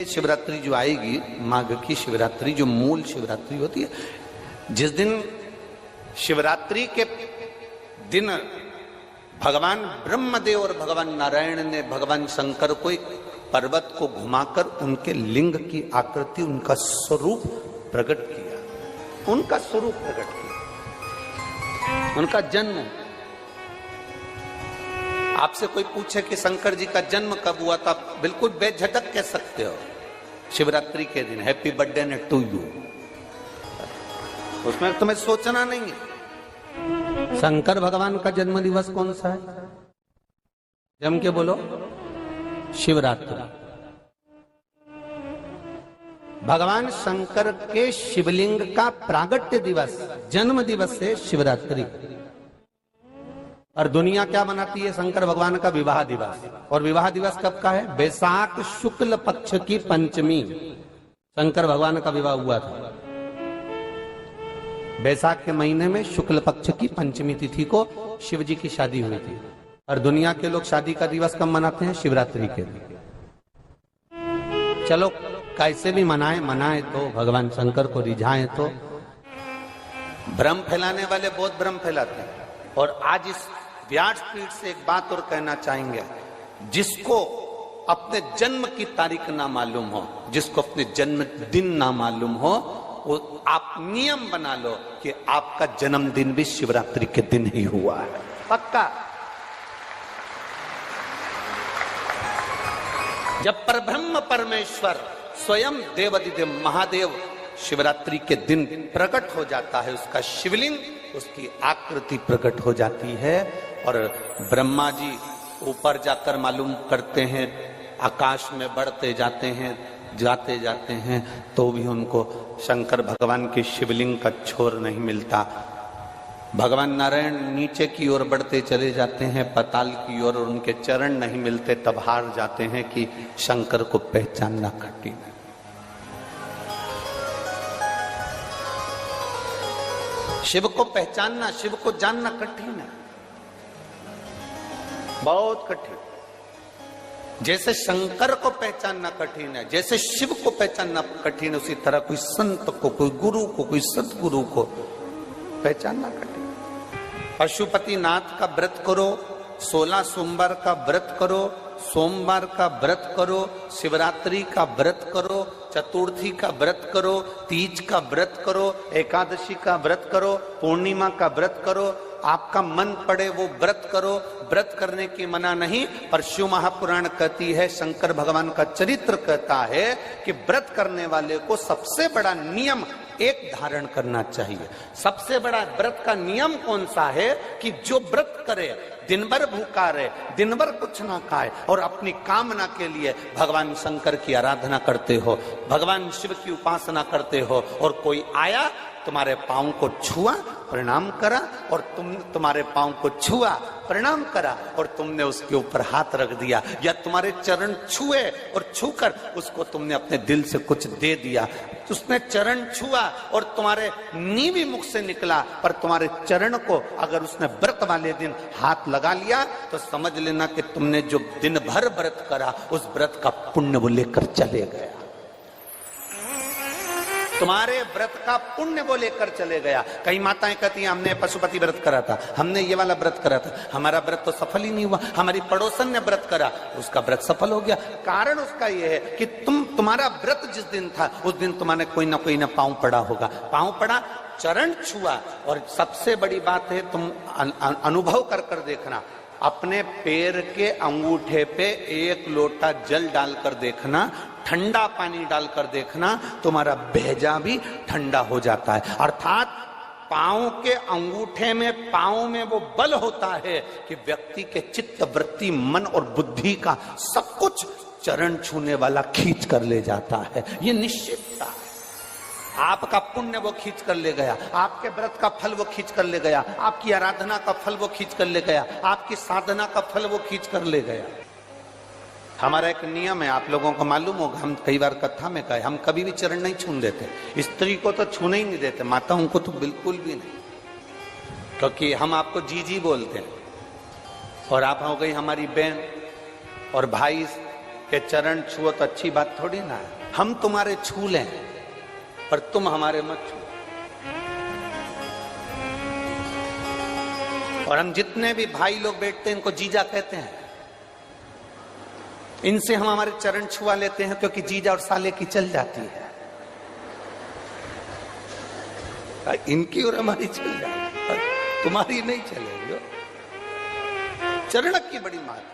शिवरात्रि जो आएगी, माघ की शिवरात्रि जो मूल शिवरात्रि होती है, जिस दिन शिवरात्रि के दिन भगवान ब्रह्मदेव और भगवान नारायण ने भगवान शंकर को एक पर्वत को घुमाकर उनके लिंग की आकृति, उनका स्वरूप प्रकट किया, उनका स्वरूप प्रकट किया, उनका जन्म। आपसे कोई पूछे कि शंकर जी का जन्म कब हुआ, तो आप बिल्कुल बेझटक कह सकते हो शिवरात्रि के दिन, हैप्पी बर्थडे ने टू यू। उसमें तुम्हें सोचना नहीं है। शंकर भगवान का जन्म दिवस कौन सा है? जम के बोलो, शिवरात्रि। भगवान शंकर के शिवलिंग का प्रागट्य दिवस, जन्म दिवस है शिवरात्रि। और दुनिया क्या मनाती है? शंकर भगवान का विवाह दिवस। और विवाह दिवस कब का है? बैसाख शुक्ल पक्ष की पंचमी शंकर भगवान का विवाह हुआ था। बैसाख के महीने में शुक्ल पक्ष की पंचमी तिथि को शिव जी की शादी हुई थी। और दुनिया के लोग शादी का दिवस कब मनाते हैं? शिवरात्रि के दिन। चलो कैसे भी मनाए तो भगवान शंकर को रिझाएं तो। भ्रम फैलाने वाले बहुत भ्रम फैलाते हैं। और आज इस व्यासपीठ से एक बात और कहना चाहेंगे, जिसको अपने जन्म की तारीख ना मालूम हो, जिसको अपने जन्म दिन ना मालूम हो, वो आप नियम बना लो कि आपका जन्मदिन भी शिवरात्रि के दिन ही हुआ है, पक्का। जब परब्रह्म परमेश्वर स्वयं देवादिदेव महादेव शिवरात्रि के दिन प्रकट हो जाता है, उसका शिवलिंग, उसकी आकृति प्रकट हो जाती है। और ब्रह्मा जी ऊपर जाकर मालूम करते हैं, आकाश में बढ़ते जाते हैं, तो भी उनको शंकर भगवान के शिवलिंग का छोर नहीं मिलता। भगवान नारायण नीचे की ओर बढ़ते चले जाते हैं, पाताल की ओर, और उनके चरण नहीं मिलते, तब हार जाते हैं कि शंकर को पहचानना कठिन है। शिव को पहचानना, शिव को जानना कठिन है, बहुत कठिन। जैसे शंकर को पहचानना कठिन है, जैसे शिव को पहचानना कठिन है, उसी तरह कोई संत को, कोई गुरु को, कोई सतगुरु को पहचानना कठिन। पशुपति नाथ का व्रत करो, 16 सोमवार का व्रत करो, सोमवार का व्रत करो, शिवरात्रि का व्रत करो, चतुर्थी का व्रत करो, तीज का व्रत करो, एकादशी का व्रत करो, पूर्णिमा का व्रत करो, आपका मन पड़े वो व्रत करो। व्रत करने की मना नहीं, पर शिव महापुराण कहती है, शंकर भगवान का चरित्र कहता है कि व्रत करने वाले को सबसे बड़ा नियम एक धारण करना चाहिए। सबसे बड़ा व्रत का नियम कौन सा है? कि जो व्रत करे, दिन भर भूखा रहे, दिन भर कुछ ना खाए, और अपनी कामना के लिए भगवान शंकर की आराधना करते हो, भगवान शिव की उपासना करते हो, और कोई आया तुम्हारे पांव को छुआ, प्रणाम करा, और तुम्हारे पांव को छुआ, प्रणाम करा, और तुमने उसके ऊपर हाथ रख दिया, या तुम्हारे चरण छुए और छूकर उसको तुमने अपने दिल से कुछ दे दिया। उसने चरण छुआ और तुम्हारे नीवी मुख से निकला, पर तुम्हारे चरण को अगर उसने व्रत वाले दिन हाथ लगा लिया, तो समझ लेना कि तुमने जो दिन भर व्रत करा, उस व्रत का पुण्य वो लेकर चले गया। तुम्हारे व्रत का पुण्य वो लेकर चले गया। कई माताएं कहती हैं, हमने पशुपति व्रत करा था, हमने ये वाला व्रत करा था, हमारा व्रत तो सफल ही नहीं हुआ। हमारी पड़ोसन ने व्रत करा, उसका व्रत सफल हो गया। कारण उसका ये है कि तुम्हारा व्रत जिस दिन था, उस दिन तुम्हारे कोई ना पांव पड़ा होगा, पांव पड़ा, चरण छुआ। और सबसे बड़ी बात है, तुम अनुभव कर देखना, अपने पैर के अंगूठे पे एक लोटा जल डालकर देखना, ठंडा पानी डालकर देखना, तुम्हारा भेजा भी ठंडा हो जाता है। अर्थात पांव के अंगूठे में, पांव में वो बल होता है कि व्यक्ति के चित्त, वृत्ति, मन और बुद्धि का सब कुछ चरण छूने वाला खींच कर ले जाता है। ये निश्चितता है। आपका पुण्य वो खींच कर ले गया, आपके व्रत का फल वो खींच कर ले गया, आपकी आराधना का फल वो खींच कर ले गया, आपकी साधना का फल वो खींच कर ले गया। हमारा एक नियम है, आप लोगों को मालूम होगा, हम कई बार कथा में कहे, हम कभी भी चरण नहीं छूने देते। स्त्री को तो छूने ही नहीं देते, माताओं को तो बिल्कुल भी नहीं, क्योंकि हम आपको जीजी बोलते हैं, और आप हो गई हमारी बहन, और भाई कि चरण छुओ तो अच्छी बात थोड़ी ना है। हम तुम्हारे छू लें पर तुम हमारे मत छू। और हम जितने भी भाई लोग बैठते हैं इनको जीजा कहते हैं, इनसे हम हमारे चरण छुआ लेते हैं क्योंकि जीजा और साले की चल जाती है, इनकी और हमारी चल जाती है, तुम्हारी नहीं चलेगी। चरण की बड़ी मात,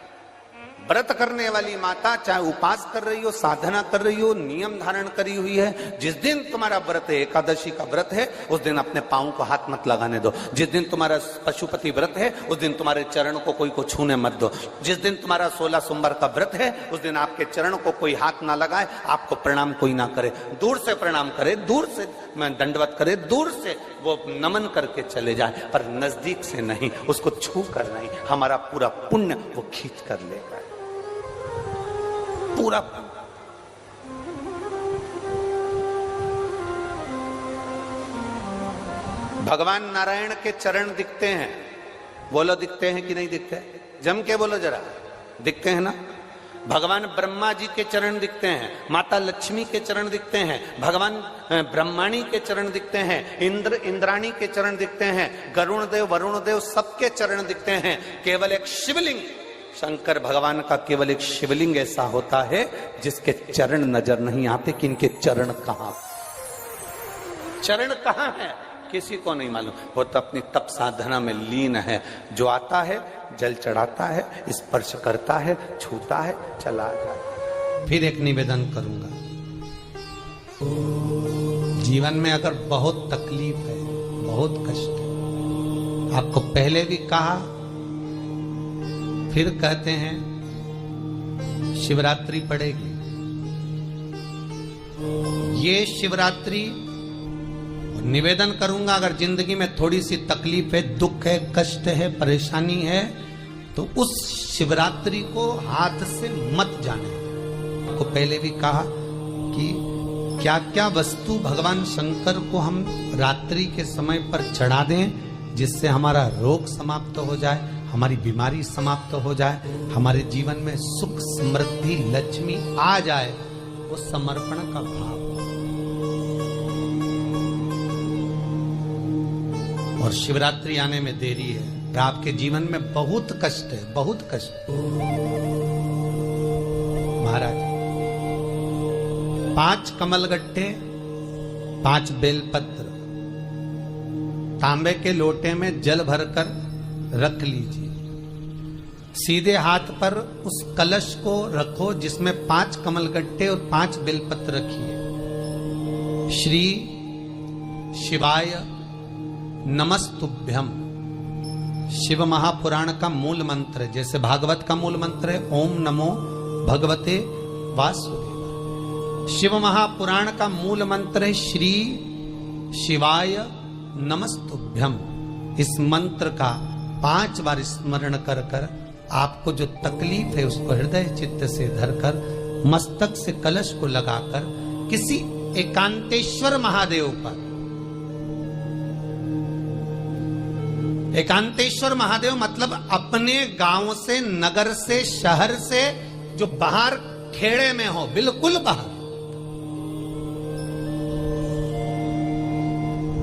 व्रत करने वाली माता चाहे उपास कर रही हो, साधना कर रही हो, नियम धारण करी हुई है, जिस दिन तुम्हारा व्रत है, एकादशी का व्रत है, उस दिन अपने पांव को हाथ मत लगाने दो। जिस दिन तुम्हारा पशुपति व्रत है उस दिन तुम्हारे चरण को कोई को छूने मत दो। जिस दिन तुम्हारा 16 सोमवार का व्रत है उस दिन आपके चरण को कोई हाथ ना लगाए, आपको प्रणाम कोई ना करे, दूर से प्रणाम करे, दूर से दंडवत करे, दूर से वो नमन करके चले जाए, पर नजदीक से नहीं, उसको छू कर नहीं। हमारा पूरा पुण्य वो खींच कर लेगा, पूरा। भगवान नारायण के चरण दिखते हैं, बोलो दिखते हैं कि नहीं दिखते? जम के बोलो जरा, दिखते हैं ना? भगवान ब्रह्मा जी के चरण दिखते हैं, माता लक्ष्मी के चरण दिखते हैं, भगवान ब्रह्माणी के चरण दिखते हैं, इंद्राणी के चरण दिखते हैं, गरुण देव वरुण देव सबके चरण दिखते हैं। केवल एक शिवलिंग शंकर भगवान का केवल एक शिवलिंग ऐसा होता है जिसके चरण नजर नहीं आते कि इनके चरण कहां है किसी को नहीं मालूम। वो तो अपनी तप साधना में लीन है। जो आता है जल चढ़ाता है, स्पर्श करता है, छूता है, चला जाता। फिर एक निवेदन करूंगा, जीवन में अगर बहुत तकलीफ है, बहुत कष्ट है, आपको पहले भी कहा फिर कहते हैं, शिवरात्रि पड़ेगी। ये शिवरात्रि निवेदन करूंगा, अगर जिंदगी में थोड़ी सी तकलीफ है, दुख है, कष्ट है, परेशानी है, तो उस शिवरात्रि को हाथ से मत जाने। आपको पहले भी कहा कि क्या क्या वस्तु भगवान शंकर को हम रात्रि के समय पर चढ़ा दें जिससे हमारा रोग समाप्त हो जाए, हमारी बीमारी समाप्त हो जाए, हमारे जीवन में सुख समृद्धि लक्ष्मी आ जाए। वो समर्पण का भाव। और शिवरात्रि आने में देरी है, आपके जीवन में बहुत कष्ट है, बहुत कष्ट। महाराज 5 कमलगट्टे, 5 बेलपत्र तांबे के लोटे में जल भरकर रख लीजिए। सीधे हाथ पर उस कलश को रखो जिसमें 5 कमलगट्टे और 5 बेलपत्र रखिए। श्री शिवाय नमस्तुभ्यम शिव महापुराण का मूल मंत्र है, जैसे भागवत का मूल मंत्र है ओम नमो भगवते वासुदेवाय। शिव महापुराण का मूल मंत्र है श्री शिवाय नमस्तुभ्यम। इस मंत्र का 5 बार स्मरण कर कर आपको जो तकलीफ है उसको हृदय चित्त से धरकर मस्तक से कलश को लगाकर किसी एकांतेश्वर महादेव पर, एकांतेश्वर महादेव मतलब अपने गांव से, नगर से, शहर से जो बाहर खेड़े में हो, बिल्कुल बाहर,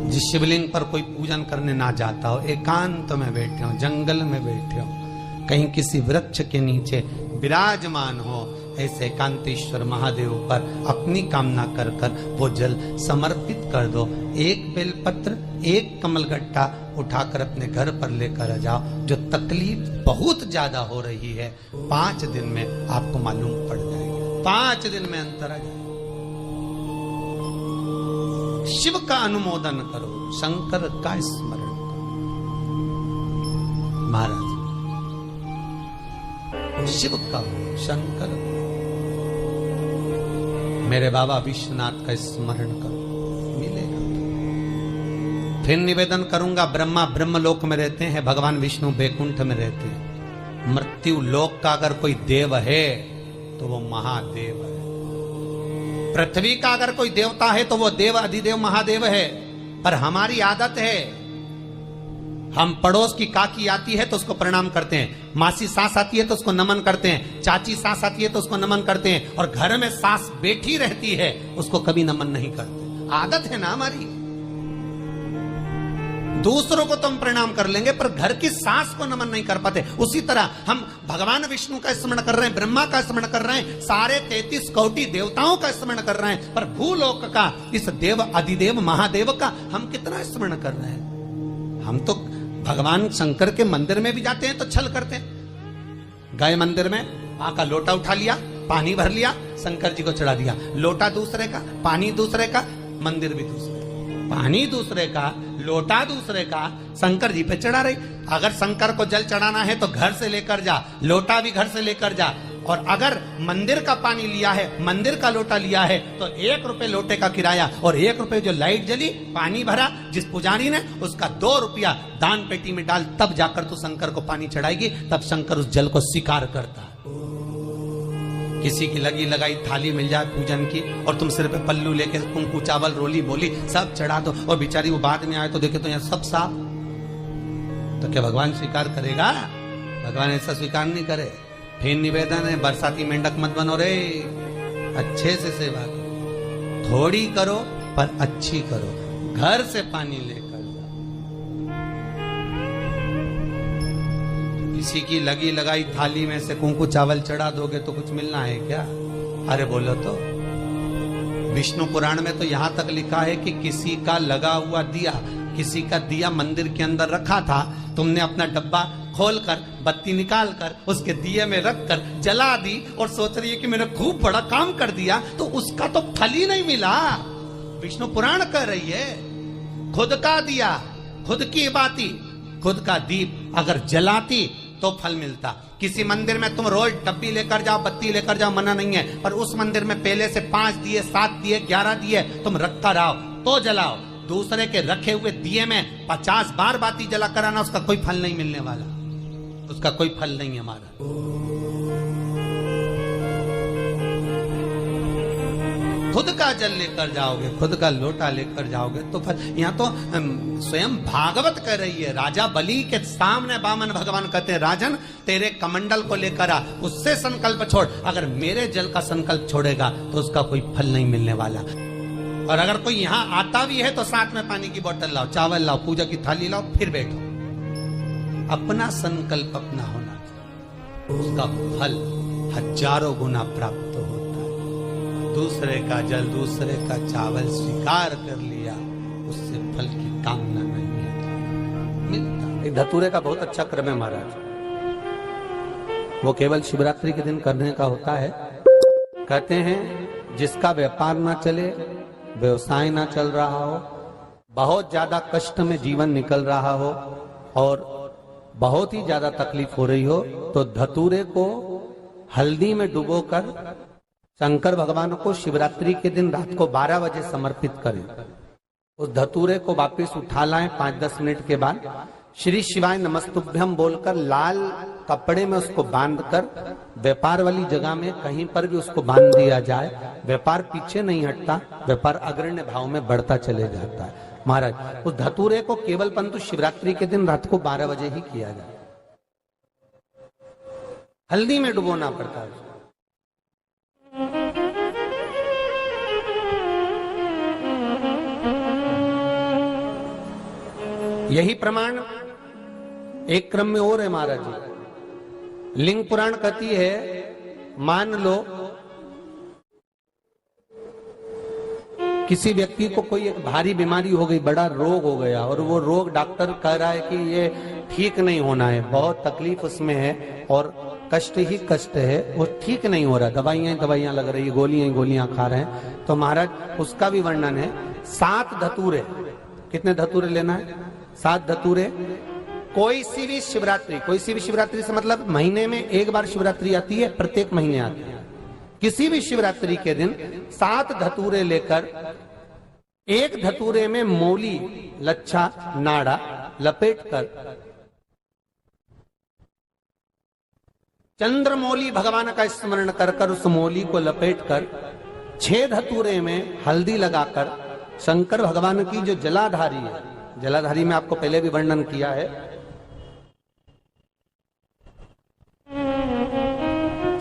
जिस शिवलिंग पर कोई पूजन करने ना जाता हो, एकांत में बैठे हो, जंगल में बैठे हो, कहीं किसी वृक्ष के नीचे विराजमान हो, ऐसे एकांतेश्वर महादेव पर अपनी कामना कर कर वो जल समर्पित कर दो। 1 बेलपत्र, 1 कमलगट्टा उठाकर अपने घर पर लेकर आ जाओ। जो तकलीफ बहुत ज्यादा हो रही है 5 दिन में आपको मालूम पड़ जाएगा, 5 दिन में अंतर आ जाएगा। शिव का अनुमोदन करो, शंकर का स्मरण करो। महाराज शिव का हो, शंकर मेरे बाबा विश्वनाथ का स्मरण करो, मिलेगा। फिर निवेदन करूंगा, ब्रह्मा ब्रह्मलोक में रहते हैं, भगवान विष्णु बैकुंठ में रहते हैं। मृत्यु लोक का अगर कोई देव है तो वो महादेव है। पृथ्वी का अगर कोई देवता है तो वो देव अधिदेव महादेव है। पर हमारी आदत है, हम पड़ोस की काकी आती है तो उसको प्रणाम करते हैं, मासी सास आती है तो उसको नमन करते हैं, चाची सास आती है तो उसको नमन करते हैं, और घर में सास बैठी रहती है उसको कभी नमन नहीं करते। आदत है ना हमारी। दूसरों को तो हम प्रणाम कर लेंगे पर घर की सास को नमन नहीं कर पाते। उसी तरह हम भगवान विष्णु का स्मरण कर रहे हैं, ब्रह्मा का स्मरण कर रहे हैं, सारे 33 कोटि देवताओं का स्मरण कर रहे हैं, पर भूलोक का इस देव अधिदेव महादेव का हम कितना स्मरण कर रहे हैं। हम तो भगवान शंकर के मंदिर में भी जाते हैं तो छल करते हैं। गए मंदिर में, वहां का लोटा उठा लिया, पानी भर लिया, शंकर जी को चढ़ा दिया। लोटा दूसरे का, पानी दूसरे का, मंदिर भी दूसरे, पानी दूसरे का, लोटा दूसरे का, शंकर जी पे चढ़ा रही। अगर शंकर को जल चढ़ाना है तो घर से लेकर जा, लोटा भी घर से लेकर जा। और अगर मंदिर का पानी लिया है, मंदिर का लोटा लिया है तो 1 रुपए लोटे का किराया, और 1 रुपए जो लाइट जली, पानी भरा जिस पुजारी ने, उसका 2 रुपया दान पेटी में डाल, तब जाकर तू शंकर को पानी चढ़ाएगी, तब शंकर उस जल को स्वीकार करता। किसी की लगी लगाई थाली मिल जाए पूजन की और तुम सिर पे पल्लू लेके कुंकू चावल रोली बोली सब चढ़ा दो, और बेचारी वो बाद में आए तो देखे तो यहाँ सब साफ, तो क्या भगवान स्वीकार करेगा? भगवान ऐसा स्वीकार नहीं करे। फिर निवेदन है, बरसाती मेंढक मत बनो रे, अच्छे से सेवा करो, थोड़ी करो पर अच्छी करो। घर से पानी लेकर किसी की लगी लगाई थाली में से कुंकू चावल चढ़ा दोगे तो कुछ मिलना है क्या? अरे बोलो तो। विष्णु पुराण में तो यहां तक लिखा है कि किसी का लगा हुआ दिया, किसी का दिया मंदिर के अंदर रखा था, तुमने अपना डब्बा खोलकर बत्ती निकाल कर उसके दिए में रख कर जला दी और सोच रही है कि मैंने खूब बड़ा काम कर दिया, तो उसका तो फल ही नहीं मिला। विष्णु पुराण कह रही है, खुद का दिया, खुद की बाती, खुद का दीप अगर जलाती तो फल मिलता। किसी मंदिर में तुम रोज डब्बी लेकर जाओ, बत्ती लेकर जाओ, मना नहीं है, पर उस मंदिर में पहले से 5 दिए, 7 दिए, 11 दिए तुम रखता रहो तो जलाओ। दूसरे के रखे हुए दिए में 50 बार बाती जला कराना, उसका कोई फल नहीं मिलने वाला, उसका कोई फल नहीं है हमारा। खुद का जल लेकर जाओगे, खुद का लोटा लेकर जाओगे तो फल। यहाँ तो स्वयं भागवत कह रही है, राजा बलि के सामने वामन भगवान कहते हैं, राजन तेरे कमंडल को लेकर आ, उससे संकल्प छोड़, अगर मेरे जल का संकल्प छोड़ेगा तो उसका कोई फल नहीं मिलने वाला। और अगर कोई यहाँ आता भी है तो साथ में पानी की बोतल लाओ, चावल लाओ, पूजा की थाली लाओ, फिर बैठो। अपना संकल्प अपना होना चाहिए, उसका फल हजारों गुना प्राप्त होता है। दूसरे का जल, दूसरे का चावल स्वीकार कर लिया, उससे फल की कामना नहीं है, मिलता। एक धतूरे का बहुत अच्छा क्रम है महाराज, वो केवल शिवरात्रि के दिन करने का होता है। कहते हैं जिसका व्यापार ना चले, व्यवसाय ना चल रहा हो, बहुत ज्यादा कष्ट में जीवन निकल रहा हो और बहुत ही ज्यादा तकलीफ हो रही हो, तो धतूरे को हल्दी में डुबोकर शंकर भगवान को शिवरात्रि के दिन रात को 12 बजे समर्पित करें। उस धतूरे को वापस उठा लाएं 5-10 मिनट के बाद, श्री शिवाय नमस्तुभ्यम बोलकर लाल कपड़े में उसको बांधकर व्यापार वाली जगह में कहीं पर भी उसको बांध दिया जाए। व्यापार पीछे नहीं हटता, व्यापार अग्रण्य भाव में बढ़ता चले जाता है। महाराज उस धतूरे को केवल परंतु शिवरात्रि के दिन रात को 12 बजे ही किया जाए, हल्दी में डुबोना पड़ता है। यही प्रमाण एक क्रम में और है महाराज जी। लिंग पुराण कहती है, मान लो किसी व्यक्ति को कोई एक भारी बीमारी हो गई, बड़ा रोग हो गया, और वो रोग डॉक्टर कह रहा है कि ये ठीक नहीं होना है, बहुत तकलीफ उसमें है और कष्ट ही कष्ट है, वो ठीक नहीं हो रहा, दवाइयां लग रही है, गोलियां खा रहे हैं। तो महाराज उसका भी वर्णन है। 7 धतूरे, कितने धतूरे लेना है? 7 धतूरे। कोई सी भी शिवरात्रि से मतलब महीने में एक बार शिवरात्रि आती है, प्रत्येक महीने आती है। किसी भी शिवरात्रि के दिन 7 धतूरे लेकर, एक धतूरे में मौली, लच्छा, नाड़ा लपेटकर चंद्रमौली भगवान का स्मरण कर उस मौली को लपेटकर 6 धतूरे में हल्दी लगाकर शंकर भगवान की जो जलाधारी है जलाधारी में आपको पहले भी वर्णन किया है।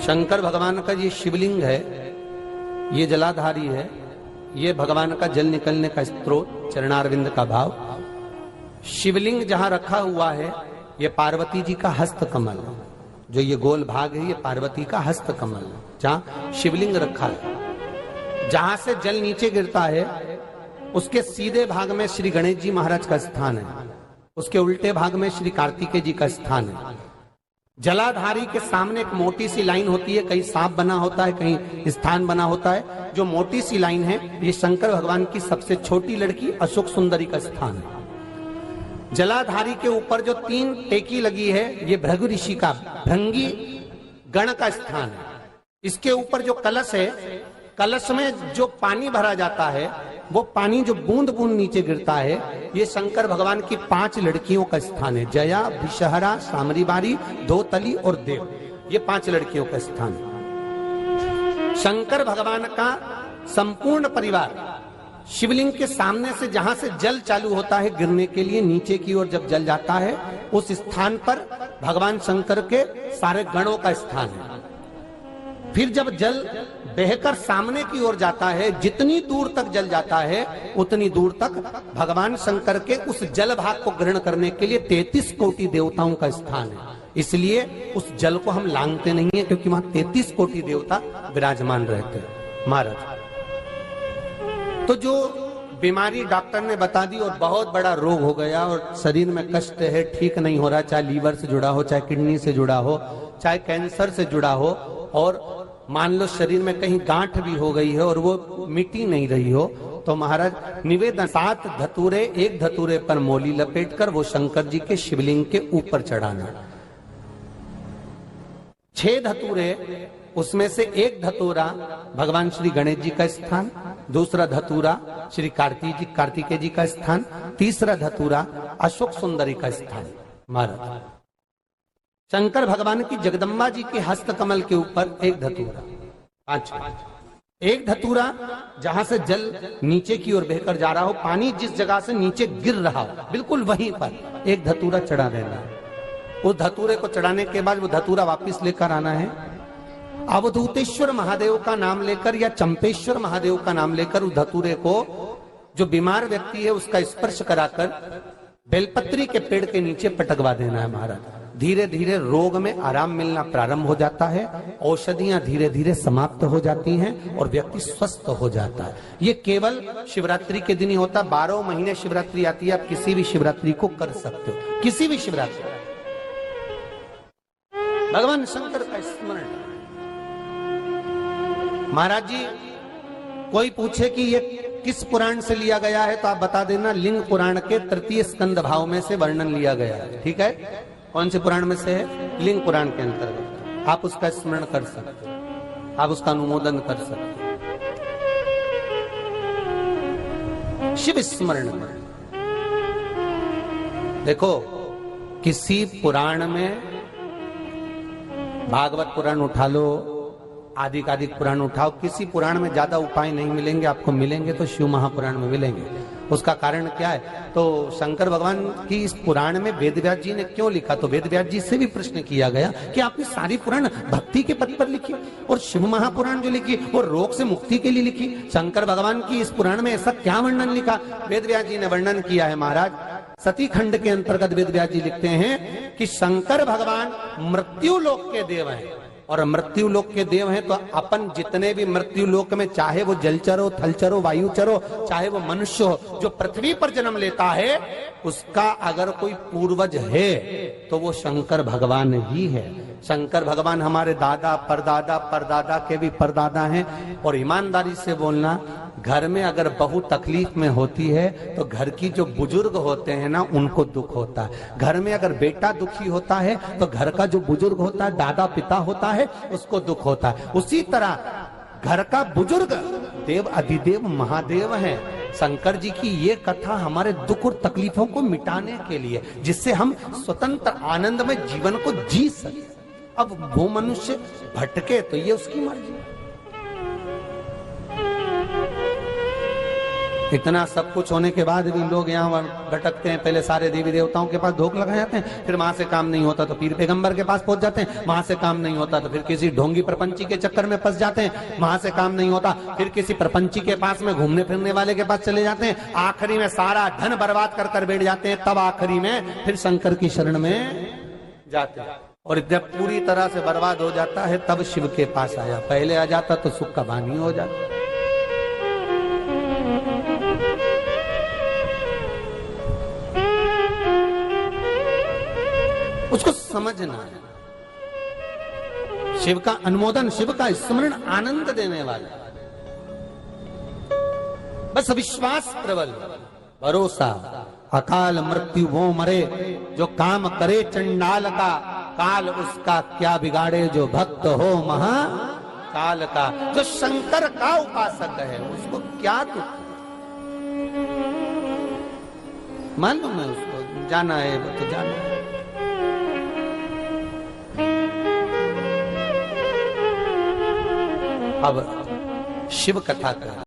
शंकर भगवान का ये शिवलिंग है, ये जलाधारी है, ये भगवान का जल निकलने का स्रोत, चरणारविंद का भाव। शिवलिंग जहां रखा हुआ है ये पार्वती जी का हस्त कमल, जो ये गोल भाग है ये पार्वती का हस्त कमल, जहां शिवलिंग रखा है। जहां से जल नीचे गिरता है उसके सीधे भाग में श्री गणेश जी महाराज का स्थान है, उसके उल्टे भाग में श्री कार्तिकेय जी का स्थान है। जलाधारी के सामने एक मोटी सी लाइन होती है, कहीं सांप बना होता है, कहीं स्थान बना होता है। जो मोटी सी लाइन है ये शंकर भगवान की सबसे छोटी लड़की अशोक सुंदरी का स्थान है। जलाधारी के ऊपर जो 3 टेकी लगी है ये भृगु ऋषि का भृंगी गण का स्थान है। इसके ऊपर जो कलश है, कलश में जो पानी भरा जाता है वो पानी जो बूंद बूंद नीचे गिरता है ये शंकर भगवान की 5 लड़कियों का स्थान है। जया, विषहरा, सामरीबारी, धोतली और देव, ये 5 लड़कियों का स्थान है। शंकर भगवान का संपूर्ण परिवार शिवलिंग के सामने से जहां से जल चालू होता है गिरने के लिए नीचे की ओर जब जल जाता है उस स्थान पर भगवान शंकर के सारे गणों का स्थान है। फिर जब जल बहकर सामने की ओर जाता है, जितनी दूर तक जल जाता है उतनी दूर तक भगवान शंकर के उस जल भाग को ग्रहण करने के लिए 33 कोटि देवताओं का स्थान है। इसलिए उस जल को हम लांघते नहीं है, क्योंकि वहां 33 कोटि देवता विराजमान रहते हैं महाराज। तो जो बीमारी डॉक्टर ने बता दी और बहुत बड़ा रोग हो गया और शरीर में कष्ट है, ठीक नहीं हो रहा, चाहे लीवर से जुड़ा हो, चाहे किडनी से जुड़ा हो, चाहे कैंसर से जुड़ा हो, और मान लो शरीर में कहीं गांठ भी हो गई है और वो मिटी नहीं रही हो, तो महाराज निवेदन 7 धतूरे, एक धतूरे पर मोली लपेटकर वो शंकर जी के शिवलिंग के ऊपर चढ़ाना। 6 धतूरे, उसमें से एक धतूरा भगवान श्री गणेश जी का स्थान, दूसरा धतूरा श्री कार्तिकेय जी का स्थान, तीसरा धतूरा अशोक सुंदरी का स्थान। महाराज शंकर भगवान की जगदम्बा जी के हस्त कमल के ऊपर एक धतूरा, 5 एक धतूरा जहां से जल नीचे की ओर बहकर जा रहा हो, पानी जिस जगह से नीचे गिर रहा हो बिल्कुल वहीं पर एक धतूरा चढ़ा देना है। उस धतूरे को चढ़ाने के बाद वो धतूरा वापस लेकर आना है। अवधूतेश्वर महादेव का नाम लेकर या चंपेश्वर महादेव का नाम लेकर उस धतूरे को जो बीमार व्यक्ति है उसका स्पर्श कराकर बेलपत्री के पेड़ के नीचे पटकवा देना है महाराज। धीरे धीरे रोग में आराम मिलना प्रारंभ हो जाता है, औषधियां धीरे धीरे समाप्त हो जाती हैं और व्यक्ति स्वस्थ हो जाता है। ये केवल शिवरात्रि के दिन ही होता है। 12 महीने शिवरात्रि आती है, आप किसी भी शिवरात्रि को कर सकते हो, किसी भी शिवरात्रि। भगवान शंकर का स्मरण। महाराज जी कोई पूछे कि ये किस पुराण से लिया गया है तो आप बता देना, लिंग पुराण के 3 स्कंद भाव में से वर्णन लिया गया है। ठीक है, कौन से पुराण में से है? लिंग पुराण के अंतर्गत। आप उसका स्मरण कर सकते हो, आप उसका अनुमोदन कर सकते हो। शिव स्मरण देखो, किसी पुराण में भागवत पुराण उठा लो, आदिकादिक पुराण उठाओ, किसी पुराण में ज्यादा उपाय नहीं मिलेंगे आपको, मिलेंगे तो शिव महापुराण में मिलेंगे। उसका कारण क्या है? तो शंकर भगवान की इस पुराण में वेदव्यास जी ने क्यों लिखा? तो वेदव्यास जी से भी प्रश्न किया गया कि आपने सारी पुराण भक्ति के पद पर लिखी और शिव महापुराण जो लिखी वो रोग से मुक्ति के लिए लिखी, शंकर भगवान की इस पुराण में ऐसा क्या वर्णन लिखा? वेदव्यास जी ने वर्णन किया है महाराज। सती खंड के अंतर्गत वेदव्यास जी लिखते हैं कि शंकर भगवान मृत्यु लोक के देव हैं, और मृत्यु लोक के देव हैं तो अपन जितने भी मृत्यु लोक में, चाहे वो जलचर हो, थलचर हो, वायुचर हो, चाहे वो मनुष्य हो, जो पृथ्वी पर जन्म लेता है उसका अगर कोई पूर्वज है तो वो शंकर भगवान ही है। शंकर भगवान हमारे दादा परदादा परदादा के भी परदादा हैं। और ईमानदारी से बोलना, घर में अगर बहू तकलीफ में होती है तो घर की जो बुजुर्ग होते हैं ना उनको दुख होता है। घर में अगर बेटा दुखी होता है तो घर का जो बुजुर्ग होता है, दादा पिता होता है, उसको दुख होता है। उसी तरह घर का बुजुर्ग देव अधिदेव महादेव हैं। शंकर जी की ये कथा हमारे दुख और तकलीफों को मिटाने के लिए, जिससे हम स्वतंत्र आनंद में जीवन को जी सके। अब वो मनुष्य भटके तो ये उसकी मर्जी। इतना सब कुछ होने के बाद भी लोग यहाँ भटकते हैं। पहले सारे देवी देवताओं के पास धोख लगा जाते हैं, फिर वहां से काम नहीं होता तो पीर पैगंबर के पास पहुंच जाते हैं, वहां से काम नहीं होता तो फिर किसी ढोंगी प्रपंची के चक्कर में फंस जाते हैं, वहां से काम नहीं होता फिर किसी प्रपंची के पास में घूमने फिरने वाले के पास चले जाते हैं, आखिरी में सारा धन बर्बाद कर कर बैठ जाते हैं, तब आखिरी में फिर शंकर की शरण में जाते हैं। और जब पूरी तरह से बर्बाद हो जाता है तब शिव के पास आया, पहले आ जाता तो सुख का बानी हो जाता। उसको समझना है, शिव का अनुमोदन, शिव का स्मरण आनंद देने वाला, बस विश्वास प्रबल, भरोसा। अकाल मृत्यु वो मरे जो काम करे चंडाल का, काल उसका क्या बिगाड़े जो भक्त हो महाकाल का। जो शंकर का उपासक है उसको क्या दुख, मालूम है उसको, जाना है वो तो जाना है। अब शिव कथा का